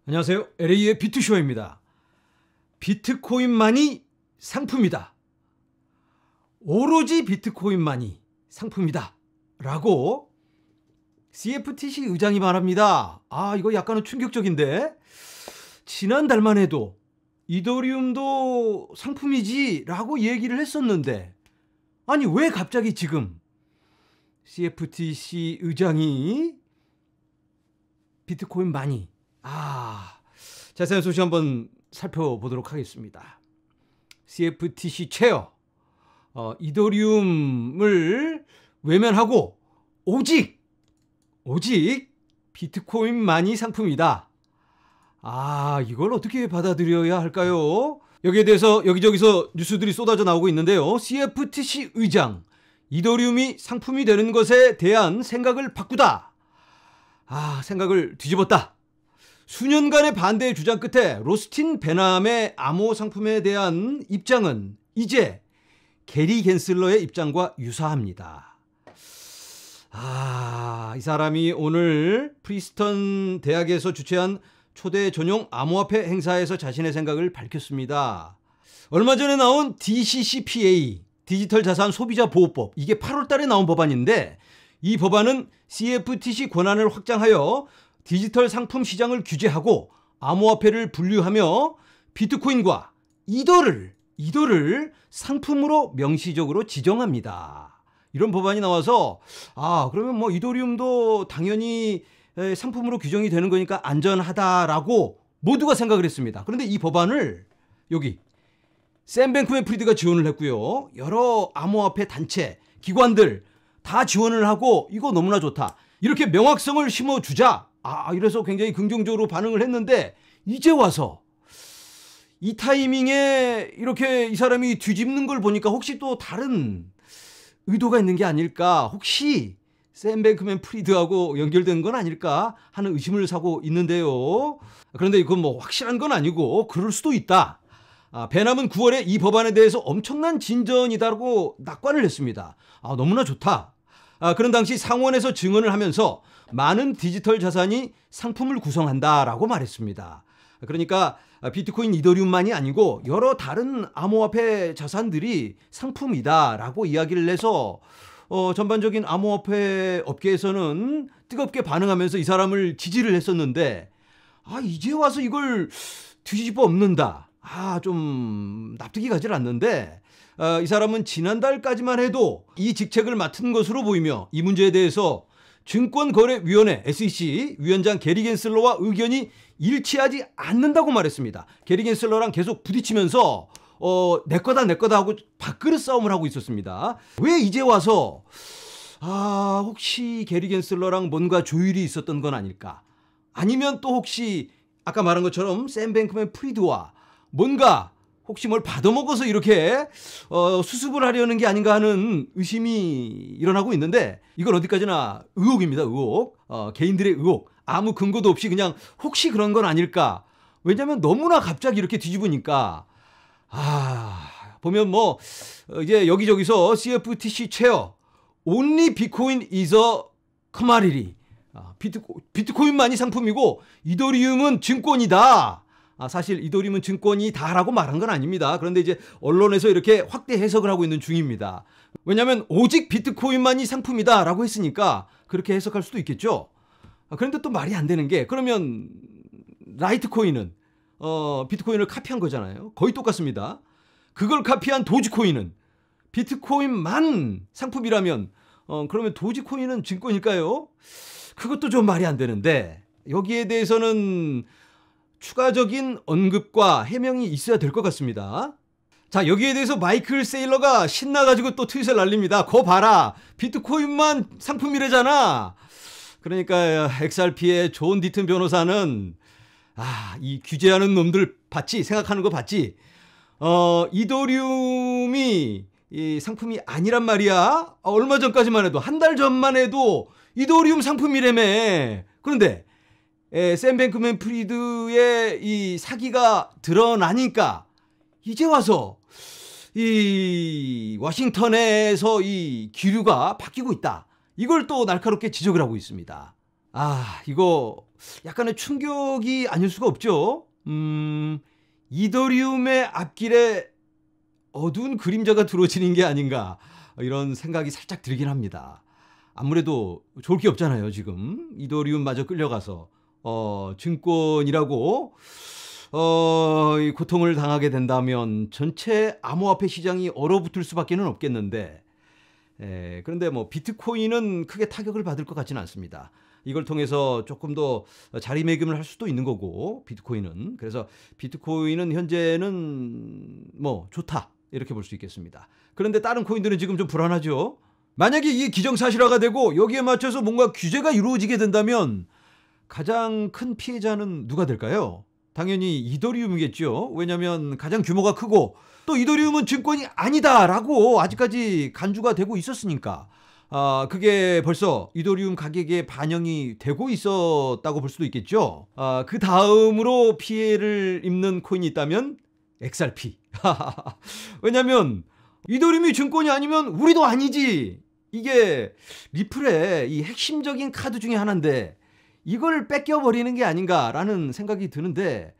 안녕하세요. LA의 비트쇼입니다. 비트코인만이 상품이다. 오로지 비트코인만이 상품이다. 라고 CFTC 의장이 말합니다. 이거 약간은 충격적인데, 지난달만 해도 이더리움도 상품이지 라고 얘기를 했었는데, 아니 왜 갑자기 지금 CFTC 의장이 비트코인만이 자세한 소식 한번 살펴보도록 하겠습니다. CFTC 체어, 이더리움을 외면하고 오직 비트코인만이 상품이다. 이걸 어떻게 받아들여야 할까요? 여기에 대해서 여기저기서 뉴스들이 쏟아져 나오고 있는데요. CFTC 의장, 이더리움이 상품이 되는 것에 대한 생각을 바꾸다. 생각을 뒤집었다. 수년간의 반대의 주장 끝에 로스틴 베남의 암호 상품에 대한 입장은 이제 게리 겐슬러의 입장과 유사합니다. 이 사람이 오늘 프리스턴 대학에서 주최한 초대 전용 암호화폐 행사에서 자신의 생각을 밝혔습니다. 얼마 전에 나온 DCCPA, 디지털 자산 소비자 보호법, 이게 8월 달에 나온 법안인데, 이 법안은 CFTC 권한을 확장하여 디지털 상품 시장을 규제하고 암호화폐를 분류하며 비트코인과 이더를 상품으로 명시적으로 지정합니다. 이런 법안이 나와서 그러면 뭐 이더리움도 당연히 상품으로 규정이 되는 거니까 안전하다라고 모두가 생각을 했습니다. 그런데 이 법안을 여기 샘 뱅크맨 프리드가 지원을 했고요. 여러 암호화폐 단체, 기관들 다 지원을 하고 이거 너무나 좋다. 이렇게 명확성을 심어주자. 이래서 굉장히 긍정적으로 반응을 했는데, 이제 와서 이 타이밍에 이렇게 이 사람이 뒤집는 걸 보니까 혹시 또 다른 의도가 있는 게 아닐까, 혹시 샘 뱅크맨 프리드하고 연결된 건 아닐까 하는 의심을 사고 있는데요. 그런데 이건 뭐 확실한 건 아니고 그럴 수도 있다. 베남은 9월에 이 법안에 대해서 엄청난 진전이다라고 낙관을 했습니다. 너무나 좋다. 그런 당시 상원에서 증언을 하면서 많은 디지털 자산이 상품을 구성한다라고 말했습니다. 그러니까 비트코인, 이더리움만이 아니고 여러 다른 암호화폐 자산들이 상품이다라고 이야기를 해서 전반적인 암호화폐 업계에서는 뜨겁게 반응하면서 이 사람을 지지를 했었는데, 이제 와서 이걸 뒤집어 엎는다. 좀 납득이 가질 않는데, 이 사람은 지난달까지만 해도 이 직책을 맡은 것으로 보이며 이 문제에 대해서 증권거래위원회 SEC 위원장 게리 겐슬러와 의견이 일치하지 않는다고 말했습니다. 게리 겐슬러랑 계속 부딪히면서 내 거다 하고 밥그릇 싸움을 하고 있었습니다. 왜 이제 와서 혹시 게리 겐슬러랑 뭔가 조율이 있었던 건 아닐까? 아니면 또 혹시 아까 말한 것처럼 샘 뱅크맨 프리드와 뭔가 혹시 뭘 받아먹어서 이렇게 수습을 하려는 게 아닌가 하는 의심이 일어나고 있는데, 이건 어디까지나 의혹입니다. 의혹. 개인들의 의혹. 아무 근거도 없이 그냥 혹시 그런 건 아닐까. 왜냐하면 너무나 갑자기 이렇게 뒤집으니까 보면 뭐 이제 여기저기서 CFTC 체어, Only Bitcoin is a commodity. 비트코인만이 상품이고 이더리움은 증권이다. 사실 이더리움은 증권이다라고 말한 건 아닙니다. 그런데 이제 언론에서 이렇게 확대 해석을 하고 있는 중입니다. 왜냐하면 오직 비트코인만이 상품이다라고 했으니까 그렇게 해석할 수도 있겠죠. 그런데 또 말이 안 되는 게, 그러면 라이트코인은 비트코인을 카피한 거잖아요. 거의 똑같습니다. 그걸 카피한 도지코인은 비트코인만 상품이라면 그러면 도지코인은 증권일까요? 그것도 좀 말이 안 되는데, 여기에 대해서는 추가적인 언급과 해명이 있어야 될 것 같습니다. 자, 여기에 대해서 마이클 세일러가 신나가지고 또 트윗을 날립니다. 거 봐라, 비트코인만 상품이래잖아. 그러니까 XRP의 존 디튼 변호사는 이 규제하는 놈들 봤지? 생각하는 거 봤지? 이더리움이 이 상품이 아니란 말이야. 얼마 전까지만 해도, 한 달 전만 해도 이더리움 상품이라며. 그런데 샘 뱅크맨 프리드의 이 사기가 드러나니까 이제 와서 이 워싱턴에서 이 기류가 바뀌고 있다. 이걸 또 날카롭게 지적을 하고 있습니다. 이거 약간의 충격이 아닐 수가 없죠. 이더리움의 앞길에 어두운 그림자가 두러지는 게 아닌가 이런 생각이 살짝 들긴 합니다. 아무래도 좋을 게 없잖아요. 지금 이더리움마저 끌려가서 증권이라고 이 고통을 당하게 된다면 전체 암호화폐 시장이 얼어붙을 수밖에 없겠는데, 그런데 뭐 비트코인은 크게 타격을 받을 것 같지는 않습니다. 이걸 통해서 조금 더 자리매김을 할 수도 있는 거고, 비트코인은. 그래서 비트코인은 현재는 뭐 좋다 이렇게 볼 수 있겠습니다. 그런데 다른 코인들은 지금 좀 불안하죠. 만약에 이게 기정사실화가 되고 여기에 맞춰서 뭔가 규제가 이루어지게 된다면 가장 큰 피해자는 누가 될까요? 당연히 이더리움이겠죠. 왜냐하면 가장 규모가 크고 또 이더리움은 증권이 아니다라고 아직까지 간주가 되고 있었으니까 그게 벌써 이더리움 가격에 반영이 되고 있었다고 볼 수도 있겠죠. 그 다음으로 피해를 입는 코인이 있다면 XRP. 왜냐하면 이더리움이 증권이 아니면 우리도 아니지. 이게 리플의 이 핵심적인 카드 중에 하나인데 이걸 뺏겨버리는 게 아닌가라는 생각이 드는데,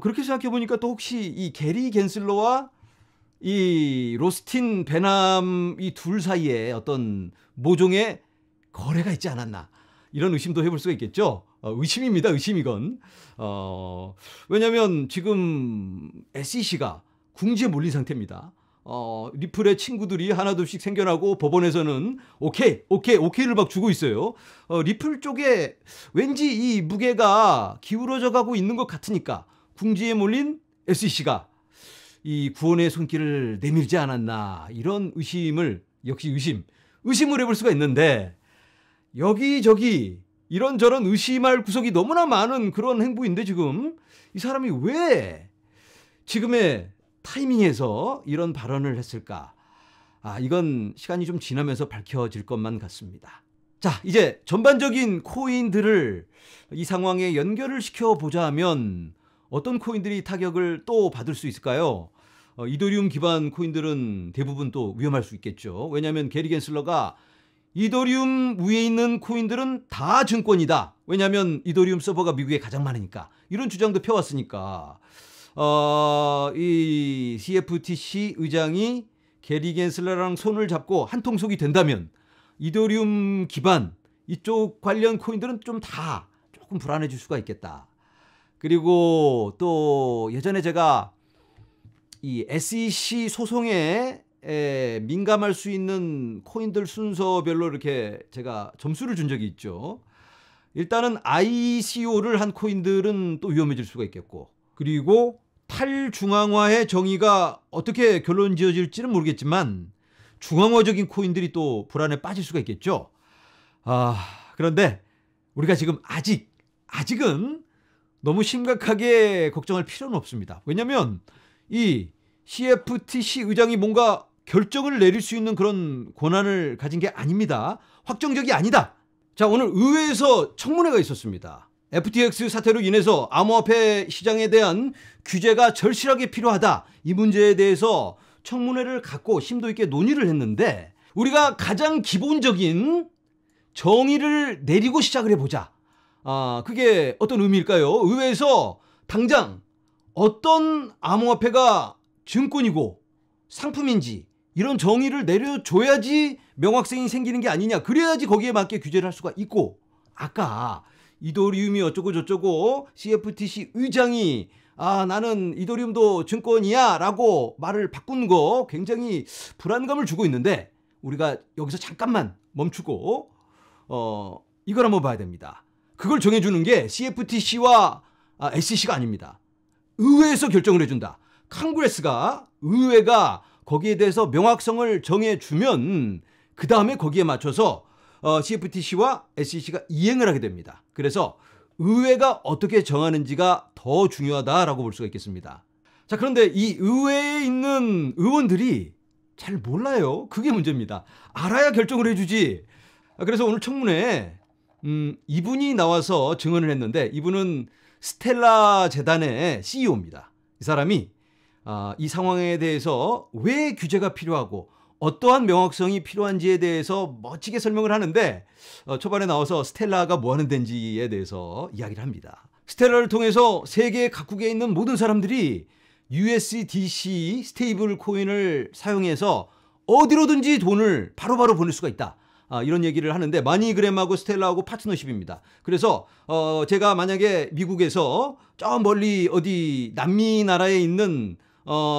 그렇게 생각해보니까 또 혹시 이 게리 겐슬러와 이 로스틴 베남 이 둘 사이에 어떤 모종의 거래가 있지 않았나 이런 의심도 해볼 수가 있겠죠. 의심입니다. 의심이건. 왜냐하면 지금 SEC가 궁지에 몰린 상태입니다. 리플의 친구들이 하나둘씩 생겨나고 법원에서는 오케이를 막 주고 있어요. 리플 쪽에 왠지 이 무게가 기울어져 가고 있는 것 같으니까 궁지에 몰린 SEC가 이 구원의 손길을 내밀지 않았나 이런 의심을 역시 의심을 해볼 수가 있는데, 여기저기 이런저런 의심할 구석이 너무나 많은 그런 행보인데 지금 이 사람이 왜 지금의 타이밍에서 이런 발언을 했을까? 이건 시간이 좀 지나면서 밝혀질 것만 같습니다. 자, 이제 전반적인 코인들을 이 상황에 연결을 시켜보자면 어떤 코인들이 타격을 또 받을 수 있을까요? 이더리움 기반 코인들은 대부분 또 위험할 수 있겠죠. 왜냐하면 게리 겐슬러가 이더리움 위에 있는 코인들은 다 증권이다. 왜냐하면 이더리움 서버가 미국에 가장 많으니까. 이런 주장도 펴왔으니까. 이 CFTC 의장이 게리 겐슬러랑 손을 잡고 한통속이 된다면 이더리움 기반 이쪽 관련 코인들은 좀 다 조금 불안해질 수가 있겠다. 그리고 또 예전에 제가 이 SEC 소송에 민감할 수 있는 코인들 순서별로 이렇게 제가 점수를 준 적이 있죠. 일단은 ICO를 한 코인들은 또 위험해질 수가 있겠고, 그리고 탈중앙화의 정의가 어떻게 결론 지어질지는 모르겠지만 중앙화적인 코인들이 또 불안에 빠질 수가 있겠죠. 그런데 우리가 지금 아직은 너무 심각하게 걱정할 필요는 없습니다. 왜냐하면 이 CFTC 의장이 뭔가 결정을 내릴 수 있는 그런 권한을 가진 게 아닙니다. 확정적이 아니다. 자, 오늘 의회에서 청문회가 있었습니다. FTX 사태로 인해서 암호화폐 시장에 대한 규제가 절실하게 필요하다. 이 문제에 대해서 청문회를 갖고 심도 있게 논의를 했는데, 우리가 가장 기본적인 정의를 내리고 시작을 해보자. 그게 어떤 의미일까요? 의회에서 당장 어떤 암호화폐가 증권이고 상품인지 이런 정의를 내려줘야지 명확성이 생기는 게 아니냐. 그래야지 거기에 맞게 규제를 할 수가 있고, 아까 이더리움이 어쩌고 저쩌고 CFTC 의장이 나는 이더리움도 증권이야 라고 말을 바꾼 거 굉장히 불안감을 주고 있는데, 우리가 여기서 잠깐만 멈추고 이걸 한번 봐야 됩니다. 그걸 정해주는 게 CFTC와 SEC가 아닙니다. 의회에서 결정을 해준다. 의회가 거기에 대해서 명확성을 정해주면 그 다음에 거기에 맞춰서 CFTC와 SEC가 이행을 하게 됩니다. 그래서 의회가 어떻게 정하는지가 더 중요하다라고 볼 수가 있겠습니다. 자, 그런데 이 의회에 있는 의원들이 잘 몰라요. 그게 문제입니다. 알아야 결정을 해주지. 그래서 오늘 청문회에 이분이 나와서 증언을 했는데, 이분은 스텔라 재단의 CEO입니다. 이 사람이 이 상황에 대해서 왜 규제가 필요하고 어떠한 명확성이 필요한지에 대해서 멋지게 설명을 하는데 초반에 나와서 스텔라가 뭐 하는 데인지에 대해서 이야기를 합니다. 스텔라를 통해서 세계 각국에 있는 모든 사람들이 USDC 스테이블 코인을 사용해서 어디로든지 돈을 바로바로 보낼 수가 있다. 이런 얘기를 하는데 머니그램하고 스텔라하고 파트너십입니다. 그래서 제가 만약에 미국에서 저 멀리 어디 남미 나라에 있는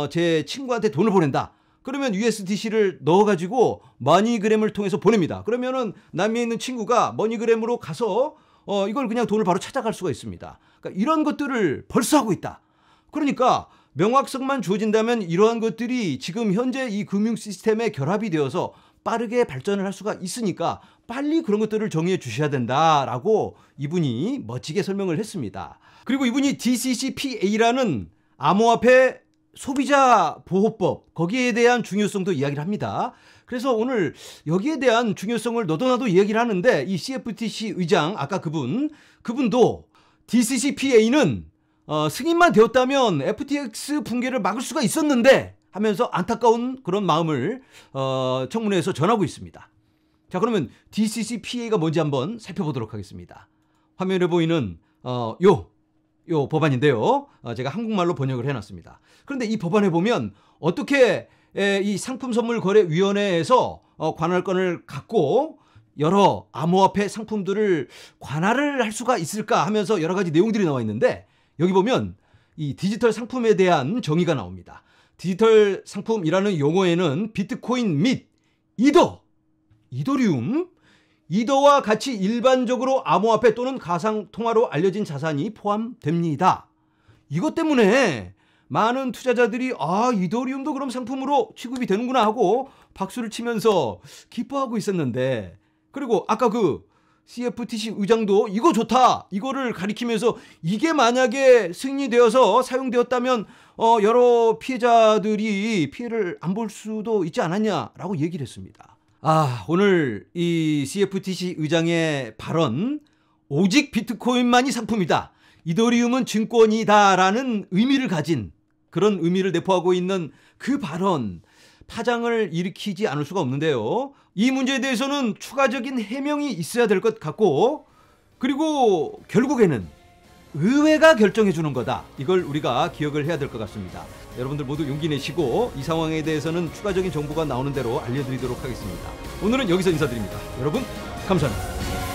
제 친구한테 돈을 보낸다. 그러면 USDC를 넣어가지고 머니그램을 통해서 보냅니다. 그러면은 남미에 있는 친구가 머니그램으로 가서 이걸 그냥 돈을 바로 찾아갈 수가 있습니다. 그러니까 이런 것들을 벌써 하고 있다. 그러니까 명확성만 주어진다면 이러한 것들이 지금 현재 이 금융 시스템에 결합이 되어서 빠르게 발전을 할 수가 있으니까 빨리 그런 것들을 정의해 주셔야 된다라고 이분이 멋지게 설명을 했습니다. 그리고 이분이 DCCPA라는 암호화폐 소비자 보호법 거기에 대한 중요성도 이야기를 합니다. 그래서 오늘 여기에 대한 중요성을 너도 나도 이야기를 하는데 이 CFTC 의장 아까 그분도 DCCPA는 승인만 되었다면 FTX 붕괴를 막을 수가 있었는데 하면서 안타까운 그런 마음을 청문회에서 전하고 있습니다. 자, 그러면 DCCPA가 뭔지 한번 살펴보도록 하겠습니다. 화면에 보이는 요 법안인데요. 제가 한국말로 번역을 해놨습니다. 그런데 이 법안에 보면 어떻게 이 상품선물거래위원회에서 관할권을 갖고 여러 암호화폐 상품들을 관할을 할 수가 있을까 하면서 여러 가지 내용들이 나와 있는데 여기 보면 이 디지털 상품에 대한 정의가 나옵니다. 디지털 상품이라는 용어에는 비트코인 및 이더리움, 이더와 같이 일반적으로 암호화폐 또는 가상통화로 알려진 자산이 포함됩니다. 이것 때문에 많은 투자자들이 이더리움도 그럼 상품으로 취급이 되는구나 하고 박수를 치면서 기뻐하고 있었는데 그리고 아까 그 CFTC 의장도 이거 좋다 이거를 가리키면서 이게 만약에 승인되어서 사용되었다면 여러 피해자들이 피해를 안 볼 수도 있지 않았냐라고 얘기를 했습니다. 오늘 이 CFTC 의장의 발언 오직 비트코인만이 상품이다. 이더리움은 증권이다라는 의미를 가진 그런 의미를 내포하고 있는 그 발언 파장을 일으키지 않을 수가 없는데요. 이 문제에 대해서는 추가적인 해명이 있어야 될 것 같고 그리고 결국에는 의회가 결정해 주는 거다. 이걸 우리가 기억을 해야 될 것 같습니다. 여러분들 모두 용기 내시고 이 상황에 대해서는 추가적인 정보가 나오는 대로 알려드리도록 하겠습니다. 오늘은 여기서 인사드립니다. 여러분 감사합니다.